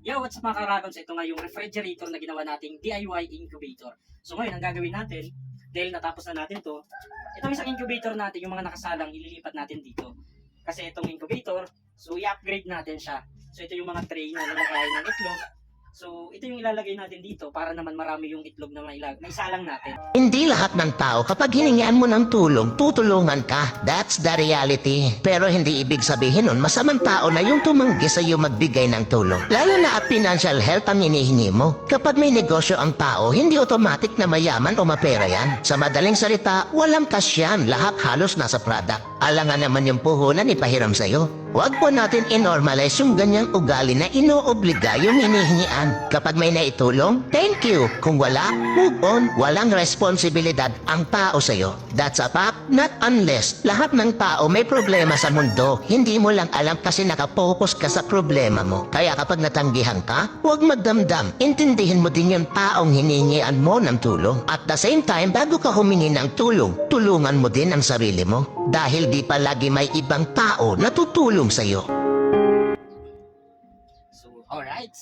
Yo, what's up mga karagons? Ito nga yung refrigerator na ginawa nating DIY incubator. So ngayon, ang gagawin natin, dahil natapos na natin to, itong isang incubator natin, yung mga nakasalang, ililipat natin dito. Kasi itong incubator, so i-upgrade natin siya. So ito yung mga tray na lalagay ng itlog. So ito yung ilalagay natin dito para naman marami yung itlog na maisalang natin. Hindi lahat ng tao kapag hiningian mo ng tulong, tutulungan ka. That's the reality. Pero hindi ibig sabihin nun masamang tao na yung tumanggi sa iyo magbigay ng tulong. Lalo na at financial help ang hinihingi mo. Kapag may negosyo ang tao, hindi automatic na mayaman o mapera yan. Sa madaling salita, walang cash yan. Lahat halos nasa product. Alangan naman yung puhunan ipahiram sa'yo. Huwag po natin i-normalize yung ganyang ugali na inoobliga yung hinihingian. Kapag may naitulong, thank you. Kung wala, move on. Walang responsibilidad ang tao sa'yo. That's a fact, not unless lahat ng tao may problema sa mundo. Hindi mo lang alam kasi nakapokus ka sa problema mo. Kaya kapag natanggihan ka, huwag magdamdam. Intindihin mo din yung taong hiningian mo ng tulong. At the same time, bago ka humingi ng tulong, tulungan mo din ang sarili mo. Dahil di palagi may ibang tao na tutulong sa'yo. So, alright.